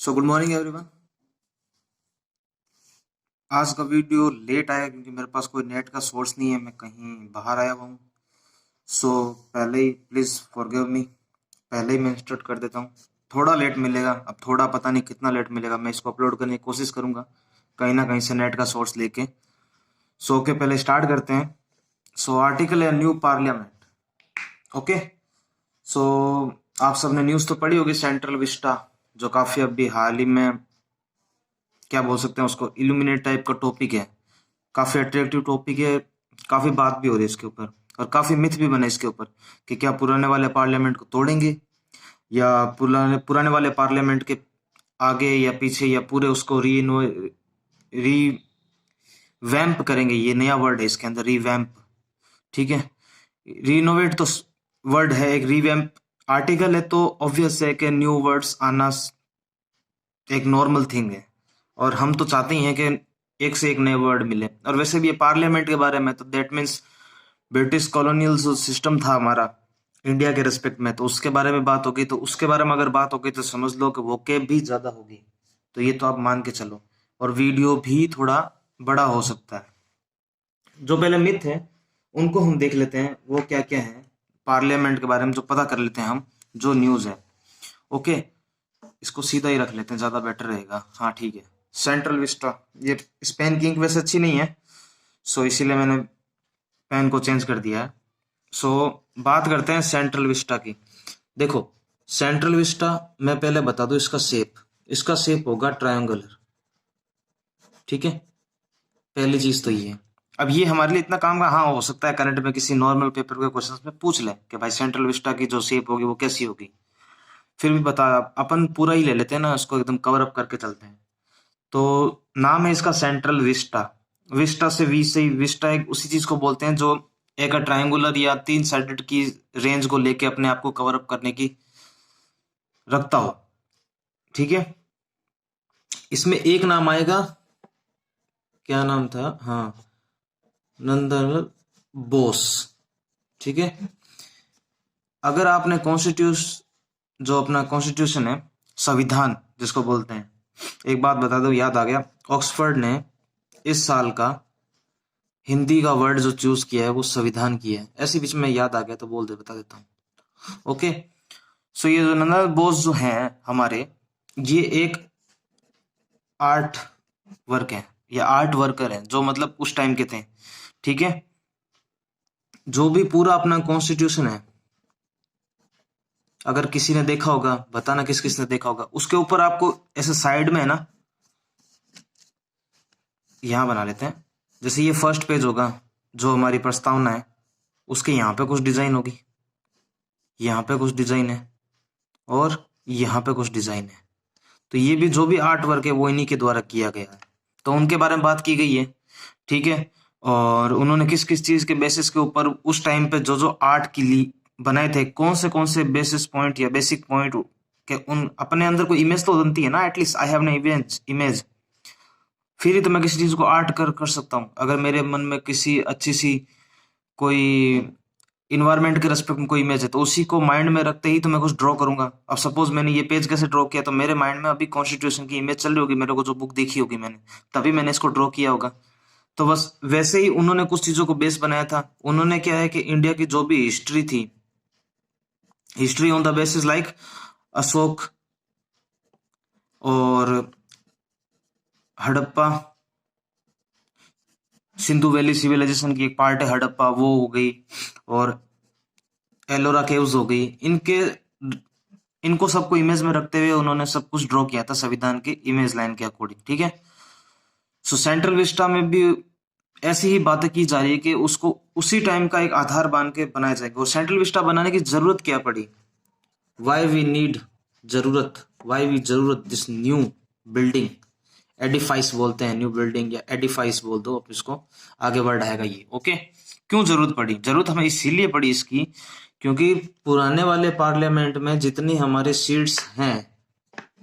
So good morning everyone. आज का video late आया क्योंकि मेरे पास कोई नेट का सोर्स नहीं है, मैं कहीं बाहर आया हुआ हूँ। सो पहले ही प्लीज़ फॉरगिव मी, पहले ही मैं स्टार्ट कर देता हूँ। थोड़ा लेट मिलेगा, अब थोड़ा पता नहीं कितना लेट मिलेगा, मैं इसको अपलोड करने की कोशिश करूँगा कहीं ना कहीं से नेट का सोर्स लेके। सो ओके, पहले स्टार्ट करते हैं। सो आर्टिकल है न्यू पार्लियामेंट। ओके, सो आप सबने न्यूज़ तो पढ़ी होगी, सेंट्रल विस्टा जो काफ़ी अभी हाल ही में क्या बोल सकते हैं उसको, इल्यूमिनेट टाइप का टॉपिक है, काफी अट्रैक्टिव टॉपिक है, काफी बात भी हो रही है इसके ऊपर और काफी मिथ भी बने इसके ऊपर कि क्या पुराने वाले पार्लियामेंट को तोड़ेंगे या पुराने पुराने वाले पार्लियामेंट के आगे या पीछे या पूरे उसको रीवैम्प करेंगे। ये नया वर्ड है इसके अंदर, रीवैम्प। ठीक है, रीनोवेट तो वर्ड है, एक रीवैम्प आर्टिकल है, तो ऑब्वियस है कि न्यू वर्ड्स आना एक नॉर्मल थिंग है और हम तो चाहते ही हैं कि एक से एक नए वर्ड मिले। और वैसे भी ये पार्लियामेंट के बारे में, तो दैट मीन्स ब्रिटिश कॉलोनियल जो सिस्टम था हमारा इंडिया के रिस्पेक्ट में, तो उसके बारे में बात होगी। तो उसके बारे में अगर बात होगी तो समझ लो कि वो के भी ज्यादा होगी, तो ये तो आप मान के चलो। और वीडियो भी थोड़ा बड़ा हो सकता है। जो पहले मिथ है उनको हम देख लेते हैं, वो क्या क्या है पार्लियामेंट के बारे में, जो पता कर लेते हैं हम, जो न्यूज है। ओके, इसको सीधा ही रख लेते हैं, ज्यादा बेटर रहेगा। हाँ ठीक है, सेंट्रल विस्टा। ये इस पेन की इंक वैसे अच्छी नहीं है, सो इसीलिए मैंने पेन को चेंज कर दिया है। सो बात करते हैं सेंट्रल विस्टा की। देखो, सेंट्रल विस्टा मैं पहले बता दूं इसका शेप होगा ट्रायंगुलर। ठीक है, पहली चीज तो ये है। अब ये हमारे लिए इतना काम का, हाँ हो सकता है करंट में किसी नॉर्मल पेपर के क्वेश्चंस में पूछ ले कि भाई सेंट्रल विस्टा की जो शेप होगी वो कैसी होगी, फिर भी बता, अपन पूरा ही ले लेते हैं ना, उसको एकदम कवर अप करके चलते हैं। तो नाम है इसका सेंट्रल विस्टा। विस्टा से वी से ही, विस्टा एक उसी चीज को बोलते हैं जो एक ट्रायंगुलर या तीन साइडेड की रेंज को लेके अपने आप को कवर अप करने की रखता हो। ठीक है, इसमें एक नाम आएगा, क्या नाम था, हाँ, नंदन बोस। ठीक है, अगर आपने कॉन्स्टिट्यूशन, जो अपना कॉन्स्टिट्यूशन है, संविधान जिसको बोलते हैं, एक बात बता दो, याद आ गया, ऑक्सफोर्ड ने इस साल का हिंदी का वर्ड जो चूज किया है वो संविधान की है। ऐसे बीच में याद आ गया तो बता देता हूँ। ओके, सो ये जो नंदा बोस जो हैं हमारे, ये एक आर्ट वर्क है या आर्ट वर्कर है, जो मतलब उस टाइम के थे। ठीक है, जो भी पूरा अपना कॉन्स्टिट्यूशन है, अगर किसी ने देखा होगा बताना, किस किस ने देखा होगा, उसके ऊपर आपको ऐसे साइड में है ना, यहां बना लेते हैं, जैसे ये फर्स्ट पेज होगा जो हमारी प्रस्तावना है, उसके यहाँ पे कुछ डिजाइन होगी, यहाँ पे कुछ डिजाइन है और यहाँ पे कुछ डिजाइन है। तो ये भी जो भी आर्ट वर्क है वो इन्हीं के द्वारा किया गया है, तो उनके बारे में बात की गई है। ठीक है, और उन्होंने किस किस चीज के बेसिस के ऊपर उस टाइम पे जो जो आर्ट की ली बनाए थे, कौन से बेसिस पॉइंट या बेसिक पॉइंट के, उन अपने अंदर कोई इमेज तो बनती है ना, at least I have an image, फिर ही तो मैं किसी चीज को आर्ट कर सकता हूँ। अगर मेरे मन में किसी अच्छी सी कोई इन्वायरमेंट के रेस्पेक्ट में कोई इमेज है, तो उसी को माइंड में रखते ही तो मैं कुछ ड्रॉ करूंगा। अब सपोज मैंने ये पेज कैसे ड्रॉ किया, तो मेरे माइंड में अभी कॉन्स्टिट्यूशन की इमेज चल रही होगी, मेरे को जो बुक देखी होगी मैंने, तभी मैंने इसको ड्रॉ किया होगा। तो बस वैसे ही उन्होंने कुछ चीजों को बेस बनाया था। उन्होंने क्या है कि इंडिया की जो भी हिस्ट्री थी, history on the basis like Ashok और हड़प्पा, सिंधु वैली सिविलाइजेशन की एक पार्ट है हड़प्पा, वो हो गई, और एलोरा केव्स हो गई, इनको सबको इमेज में रखते हुए उन्होंने सब कुछ ड्रॉ किया था संविधान की इमेज लाइन के अकॉर्डिंग। ठीक है, सो सेंट्रल विस्टा में भी ऐसी ही बातें की जा रही है कि उसको उसी टाइम का एक आधार मान के बनाया जाएगा। और सेंट्रल विस्टा बनाने की जरूरत क्या पड़ी, why we need, why we जरूरत दिस न्यू बिल्डिंग, एडिफाइस बोलते हैं, न्यू बिल्डिंग या एडिफाइस बोल दो, अब इसको आगे बढ़ाएगा ये। ओके, क्यों जरूरत पड़ी, जरूरत हमें इसीलिए पड़ी इसकी क्योंकि पुराने वाले पार्लियामेंट में जितनी हमारे सीट्स हैं,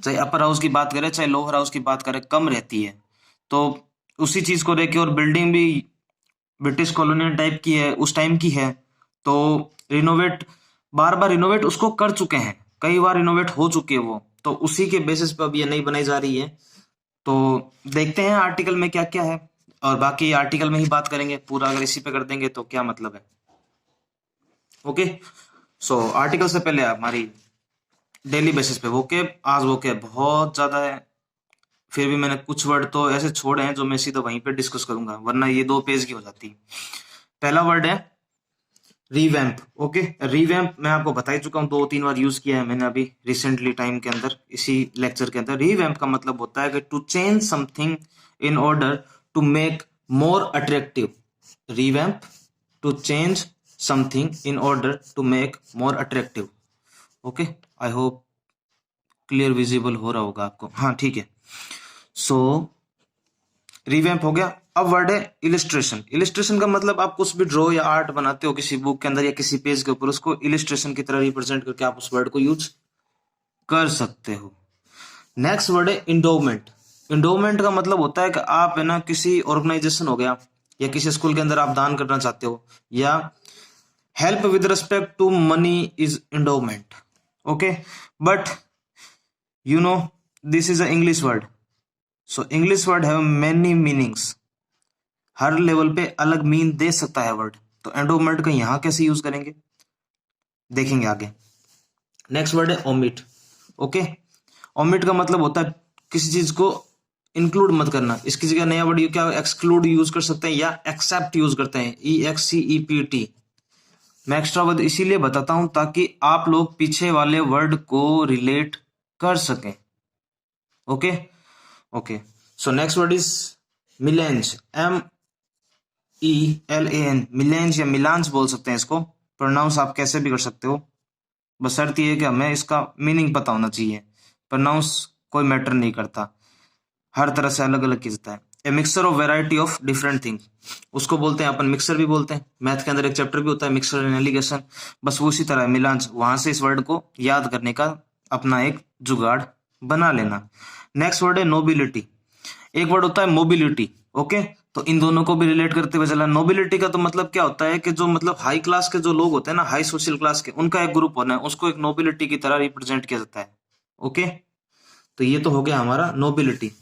चाहे अपर हाउस की बात करें चाहे लोअर हाउस की बात करें, कम रहती है। तो उसी चीज को लेके, और बिल्डिंग भी ब्रिटिश कॉलोनियल टाइप की है, उस टाइम की है, तो रिनोवेट, बार बार रिनोवेट उसको कर चुके हैं, कई बार रिनोवेट हो चुके हैं वो, तो उसी के बेसिस पे अब ये नई बनाई जा रही है। तो देखते हैं आर्टिकल में क्या क्या है, और बाकी आर्टिकल में ही बात करेंगे, पूरा अगर इसी पे कर देंगे तो क्या मतलब है। ओके, सो आर्टिकल से पहले हमारी डेली बेसिस पे वोकेब, आज वोकेब बहुत ज्यादा है, फिर भी मैंने कुछ वर्ड तो ऐसे छोड़े हैं जो मैं सीधा वहीं पे डिस्कस करूंगा, वरना ये 2 पेज की हो जाती। पहला वर्ड है रिवैम्प। ओके, रिवैम्प मैं आपको बता ही चुका हूँ, 2-3 बार यूज किया है मैंने अभी रिसेंटली टाइम के अंदर, इसी लेक्चर के अंदर। रिवैम्प का मतलब होता है कि to change something in order to make more attractive. Revamp, to change something in order to make more attractive. Okay, I hope clear visible हो रहा होगा आपको। हाँ ठीक है, सो रिवैम्प हो गया। अब वर्ड है इलिस्ट्रेशन। इलिस्ट्रेशन का मतलब आप कुछ भी ड्रॉ या आर्ट बनाते हो किसी बुक के अंदर या किसी पेज के ऊपर, उसको इलिस्ट्रेशन की तरह रिप्रेजेंट करके आप उस वर्ड को यूज कर सकते हो। नेक्स्ट वर्ड है इंडोमेंट। इंडोमेंट का मतलब होता है कि आप है ना किसी ऑर्गेनाइजेशन हो गया या किसी स्कूल के अंदर आप दान करना चाहते हो, या help with respect to money is endowment. Okay, but you know this is a English word, so English word have many meanings, her level पे अलग मीन दे सकता है वर्ड, तो एंडोमेंट का यहाँ कैसे यूज करेंगे देखेंगे आगे। नेक्स्ट वर्ड है ओमिट। ओके, ओमिट का मतलब होता है किसी चीज को इंक्लूड मत करना, इसकी जगह नया वर्ड क्या एक्सक्लूड यूज कर सकते हैं या एक्सेप्ट यूज करते हैं, EXCEPT। मैं एक्स्ट्रा वर्ड इसीलिए बताता हूं ताकि आप लोग पीछे वाले वर्ड को रिलेट कर सकें। Okay okay, so next word is melange. MELAN, melange या मिलांज बोल सकते हैं इसको, प्रोनाउंस आप कैसे भी कर सकते हो, बस शर्त ये है कि हमें इसका मीनिंग पता होना चाहिए, प्रोनाउंस कोई मैटर नहीं करता, हर तरह से अलग अलग चीज है। A mixture of variety of different thing, उसको बोलते हैं अपन मिक्सर भी बोलते हैं, मैथ के अंदर एक चैप्टर भी होता है मिक्सर एंड एलिगेशन, बस वो उसी तरह है मिलांज, वहां से इस वर्ड को याद करने का अपना एक जुगाड़ बना लेना। नेक्स्ट वर्ड है नोबिलिटी। एक वर्ड होता है मोबिलिटी। ओके, तो इन दोनों को भी रिलेट करते हुए चला। नोबिलिटी का तो मतलब क्या होता है कि जो मतलब हाई क्लास के जो लोग होते हैं ना, हाई सोशल क्लास के, उनका एक ग्रुप होना है, उसको एक नोबिलिटी की तरह रिप्रेजेंट किया जाता है। ओके, तो ये तो हो गया हमारा नोबिलिटी।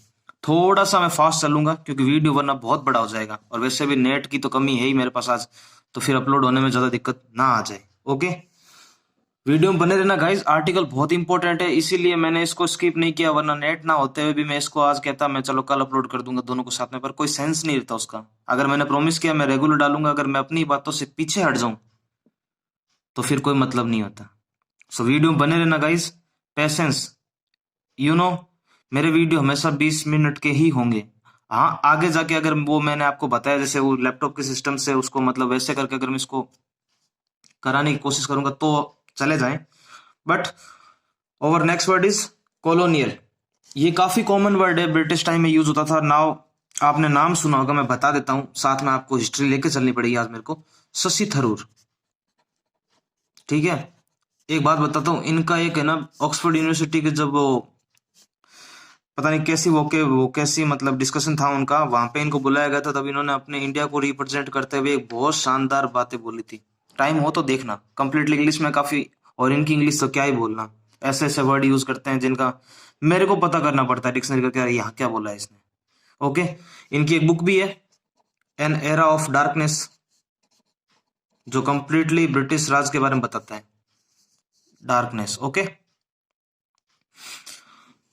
थोड़ा सा मैं फास्ट चलूंगा क्योंकि वीडियो वरना बहुत बड़ा हो जाएगा, और वैसे भी नेट की तो कमी है ही मेरे पास आज, तो फिर अपलोड होने में ज्यादा दिक्कत ना आ जाए। ओके, वीडियो में बने रहना गाइस, आर्टिकल बहुत इंपॉर्टेंट है इसीलिए मैंने इसको स्किप नहीं किया, वरना नेट ना होते हुए भी मैं इसको आज कहता मैं चलो कल अपलोड कर दूंगा दोनों को साथ में, पर कोई सेंस नहीं रहता उसका। अगर मैंने प्रॉमिस किया मैं रेगुलर डालूंगा, अगर मैं अपनी बातों से पीछे हट जाऊं तो फिर कोई मतलब नहीं होता। सो वीडियो में बने रहना गाइस, पेशेंस, यू नो मेरे वीडियो हमेशा 20 मिनट के ही होंगे। हाँ, आगे जाके अगर वो मैंने आपको बताया जैसे वो लैपटॉप के सिस्टम से उसको मतलब वैसे करके अगर मैं इसको कराने की कोशिश करूंगा तो चले जाएं, but over. Next word is colonial. ये काफी कॉमन वर्ड है, ब्रिटिश टाइम में यूज होता था। नाउ आपने नाम सुना होगा, मैं बता देता हूं, साथ में आपको हिस्ट्री लेके चलनी पड़ेगी आज मेरे को। शशि थरूर, ठीक है। एक बात बताता हूँ, इनका एक है ना ऑक्सफोर्ड यूनिवर्सिटी के जब वो पता नहीं कैसी वो कैसी मतलब डिस्कशन था उनका, वहां पे इनको बुलाया गया था, तब इन्होंने अपने इंडिया को रिप्रेजेंट करते हुए एक बहुत शानदार बातें बोली थी। टाइम हो तो देखना, कंप्लीटली इंग्लिश में काफी, और इनकी इंग्लिश तो क्या ही बोलना, ऐसे ऐसे वर्ड यूज करते हैं जिनका मेरे को पता करना पड़ता है डिक्शनरी का, क्या यहाँ क्या बोला है इसने। ओके, इनकी एक बुक भी है, एन एरा ऑफ डार्कनेस, जो कंप्लीटली ब्रिटिश राज के बारे में बताता है, डार्कनेस। ओके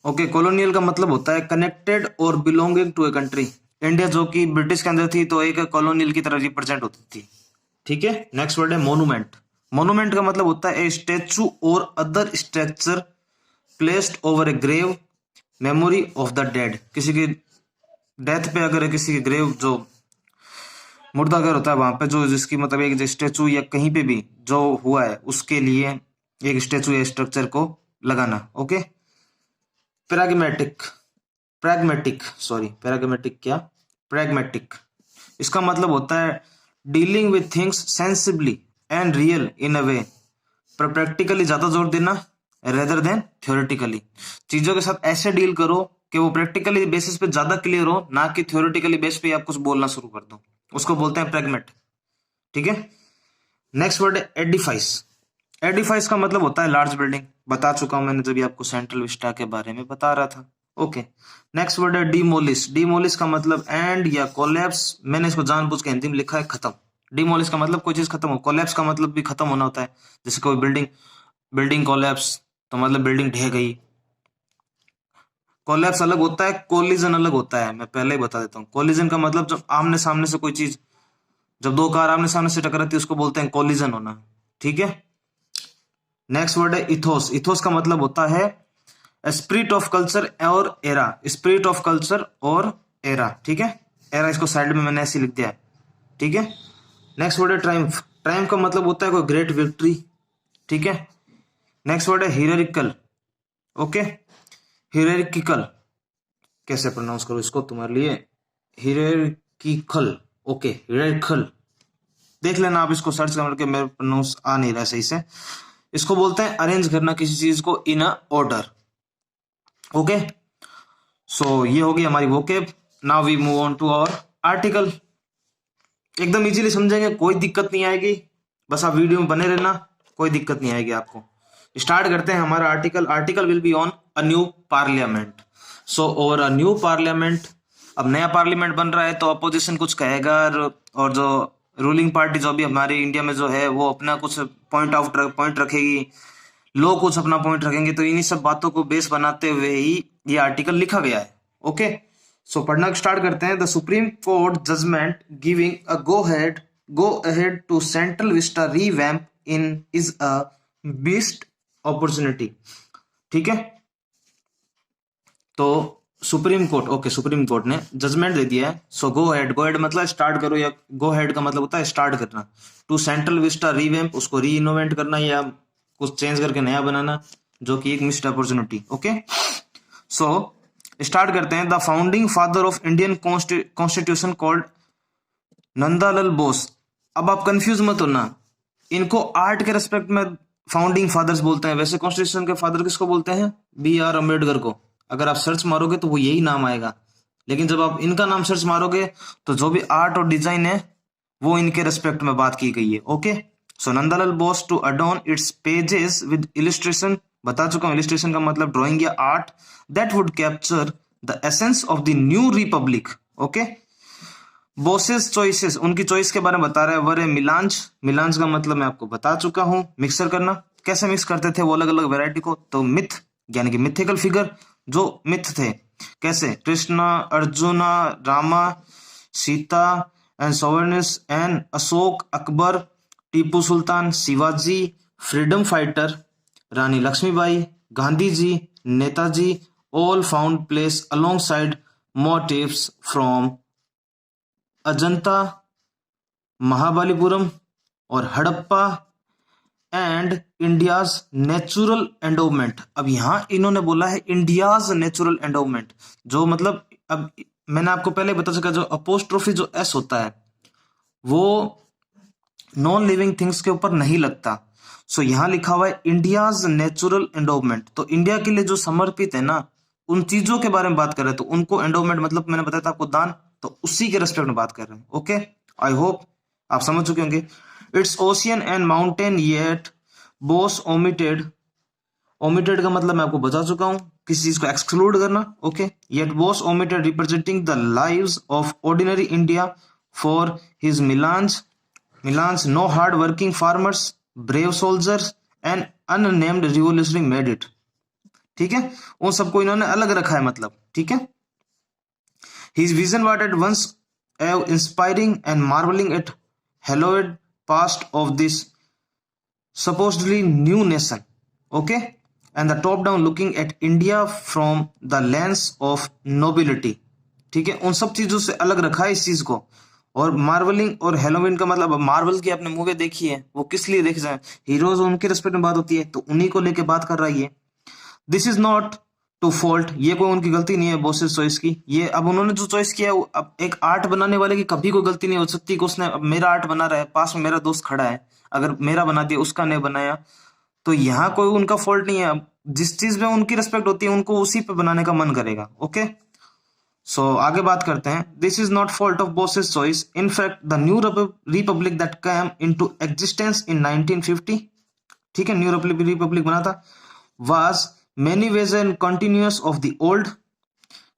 ओके, कॉलोनियल का मतलब होता है कनेक्टेड और belonging to a country. India जो कि ब्रिटिश के अंदर थी तो एक कॉलोनियल की तरह रिप्रेजेंट होती थी, ठीक है। नेक्स्ट वर्ड है मोनूमेंट। मोनूमेंट का मतलब होता है ए स्टेचू और other structure placed over a grave memory of the dead. किसी की डेथ पे अगर किसी की ग्रेव जो मुर्दाघर होता है वहां पे जो जिसकी मतलब एक स्टेचू या कहीं पे भी जो हुआ है उसके लिए एक स्टेचू या स्ट्रक्चर को लगाना। ओके, प्रैग्मेटिक, प्रैग्मेटिक, इसका मतलब होता है dealing with things sensibly and real in a way, पर प्रैक्टिकली ज्यादा जोर देना रेदर देन थ्योरेटिकली। चीजों के साथ ऐसे डील करो कि वो प्रैक्टिकली बेसिस पे ज्यादा क्लियर हो, ना कि थ्योरेटिकली बेस पे आप कुछ बोलना शुरू कर दो, उसको बोलते हैं प्रैग्मेट, ठीक है। नेक्स्ट वर्ड है एडिफाइस। एडिफाइस का मतलब होता है लार्ज बिल्डिंग, बता चुका हूं मैंने जब भी आपको सेंट्रल विस्टा के बारे में बता रहा था। ओके, नेक्स्ट वर्ड है डिमोलिश। डिमोलिश का मतलब एंड या कोलैप्स, मैंने इसको जानबूझ के हिंदी में लिखा है खत्म। डिमोलिश का मतलब कोई चीज खत्म हो, कोलैप्स का मतलब भी खत्म होना होता है। जैसे कोई बिल्डिंग बिल्डिंग कोलैप्स, तो मतलब बिल्डिंग ढह गई। कोलैप्स अलग होता है, कोलिजन अलग होता है, मैं पहले ही बता देता हूँ। कोलिजन का मतलब जब आमने सामने से कोई चीज, जब दो कार आमने सामने से टकराती है उसको बोलते हैं कोलिजन होना। ठीक है, नेक्स्ट वर्ड है इथोस। इथोस का मतलब होता है स्पिरिट ऑफ कल्चर और एरा। स्पिरिट ऑफ कल्चर और एरा, ठीक है। एरा इसको साइड में मैंने ऐसे लिख दिया है, ठीक है। नेक्स्ट वर्ड है ट्रायम्फ। ट्रायम्फ का मतलब होता है कोई ग्रेट विक्ट्री, ठीक है। नेक्स्ट वर्ड है हियरिकल। ओके, हियरिकिकल कैसे प्रोनाउंस करो इसको तुम्हारे लिए, हियरिकिकल। ओके, हियरिकल देख लेना आप, इसको सर्च करके, मेरे प्रोनाउंस आ नहीं रहा सही से। इसको बोलते हैं अरेंज करना किसी चीज को इन अ ऑर्डर। ओके, सो ये होगी हमारी vocab. Now we move on to our article. एकदम इजीली समझेंगे, कोई दिक्कत नहीं आएगी, बस आप वीडियो में बने रहना, कोई दिक्कत नहीं आएगी आपको। स्टार्ट करते हैं हमारा article. Article will be on a new parliament. So over a new parliament, अब नया पार्लियामेंट बन रहा है तो अपोजिशन कुछ कहेगा, और जो रूलिंग पार्टी जो भी हमारे इंडिया में जो है वो अपना कुछ पॉइंट रखेगी, लोग कुछ अपना पॉइंट रखेंगे। तो इन्हीं सब बातों को बेस बनाते हुए ही ये आर्टिकल लिखा गया है। ओके, सो पढ़ना स्टार्ट करते हैं। The Supreme Court judgement giving a go ahead to Central Vista revamp in is a best opportunity. ठीक है, तो Supreme Court, okay, Supreme Court ने जजमेंट दे दिया है। सो गो हेड मतलब स्टार्ट करो, या गो हेड का मतलब होता है स्टार्ट करना। टू सेंट्रल विस्टा रीवैम्प, उसको री इनोवेट करना या कुछ चेंज करके नया बनाना, जो कि एक missed opportunity. Okay, so start करते हैं। The founding father of Indian constitution called Nandalal Bose. अब आप कंफ्यूज मत होना, इनको आर्ट के रेस्पेक्ट में फाउंडिंग फादर्स बोलते हैं, वैसे कॉन्स्टिट्यूशन के फादर किसको बोलते हैं? बी आर अम्बेडकर को। अगर आप सर्च मारोगे तो वो यही नाम आएगा, लेकिन जब आप इनका नाम सर्च मारोगे तो जो भी आर्ट और डिजाइन है वो इनके रेस्पेक्ट में बात की गई है। Okay, so Nandalal Bose to adorn its pages with illustration, बता चुका हूं, इलिस्ट्रेशन का मतलब ड्राइंग या art that would capture the essence of the new republic. Okay, Bose's choices, उनकी चॉइस के बारे में बता रहा है। वरे मिलांज, मिलांज का मतलब मैं आपको बता चुका हूं, मिक्सर करना। कैसे मिक्स करते थे वो अलग अलग वैरायटी को? तो मिथ यानी कि मिथिकल फिगर, जो मिथ थे, कैसे? Krishna, Arjuna, Rama, Sita and sovereigns and Ashoka, Akbar, Tipu Sultan, Shivaji, freedom fighter, Rani Lakshmibai, Gandhi ji, Netaji, all found place alongside motifs from Ajanta, Mahabalipuram और Harappa and India's natural endowment. अब यहां इन्होंने बोला है इंडियाज नेचुरल एंडोवमेंट, जो मतलब, अब मैंने आपको पहले बता चुका, जो अपोस्ट्रोफी जो एस होता है वो नॉन लिविंग थिंग्स के ऊपर नहीं लगता। सो यहां लिखा हुआ है इंडियाज नेचुरल एंडोवमेंट, तो इंडिया के लिए जो समर्पित है ना, उन चीजों के बारे में बात कर रहे हैं, तो उनको एंडोवमेंट मतलब मैंने बताया था आपको दान, तो उसी के रेस्पेक्ट में बात कर रहे हैं। ओके, आई होप आप समझ चुके होंगे। It's ocean and mountain yet Bose omitted, omitted का मतलब मैं आपको बता चुका हूं, किसी चीज को एक्सक्लूड करना। Okay, yet Bose omitted representing the lives of ordinary India for his millions no hard working farmers, brave soldiers and unnamed revolutionary made it. ठीक है, उन सबको इन्होंने अलग रखा है मतलब। ठीक है, his vision what at once inspiring and marvelling at hallowed past of this supposedly new nation. Okay, and the top down looking at India from the lens of nobility. ठीक है, उन सब चीजों से अलग रखा है इस चीज को। और मार्वलिंग और हेलोविन का मतलब, मार्वल की आपने मूवी देखी है, वो किस लिए देखी जाए? हीरोज उनके रिस्पेक्ट में बात होती है, तो उन्हीं को लेके बात कर रहा है ये। This is not to fault, ये कोई उनकी गलती नहीं है बोसेस चॉइस की। ये अब उन्होंने जो चॉइस किया है, अब एक आर्ट बनाने वाले की कभी कोई गलती नहीं हो सकती कि उसने, अब मेरा आर्ट बना रहा है, पास में मेरा दोस्त खड़ा है, अगर मेरा बना दिया उसका नहीं बनाया, तो यहाँ कोई उनका फॉल्ट नहीं है। अब जिस चीज में उनकी रिस्पेक्ट होती है उनको उसी पे बनाने का मन करेगा। ओके, सो आगे बात करते हैं। This is not fault of bosses choice, in fact the new Republic that came into existence in 1950 ठीक है, न्यू रिपब्लिक बना था, was many ways and continuous of the old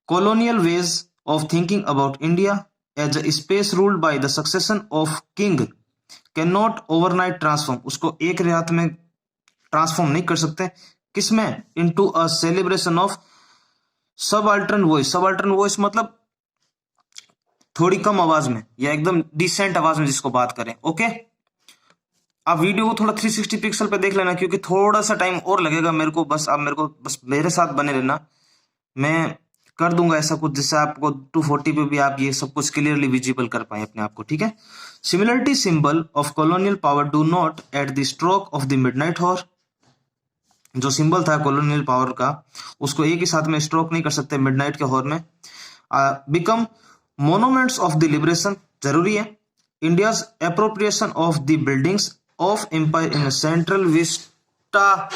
colonial ways of thinking about India as a space ruled by the succession of king cannot overnight transform, उसको एक रात में transform नहीं कर सकते, किसमें, into a celebration of subaltern voice. Subaltern voice मतलब थोड़ी कम आवाज में या एकदम डिसेंट आवाज में जिसको बात करें। ओके, आप वीडियो को थोड़ा 360 पिक्सल पे देख लेना, क्योंकि थोड़ा सा टाइम और लगेगा मेरे को, बस मेरे साथ बने रहना, मैं कर दूंगा ऐसा कुछ जिससे आपको 240 पे भी आप ये सब कुछ क्लियरली विजिबल कर पाए अपने आप को। ठीक है, similarity symbol of colonial power do not at the stroke of the midnight hour, जो सिंबल था कॉलोनियल पावर का उसको एक ही साथ में स्ट्रोक नहीं कर सकते मिडनाइट के हॉर में। Become monuments of the liberation, जरूरी है। India's appropriation of the buildings of empire in Central Vista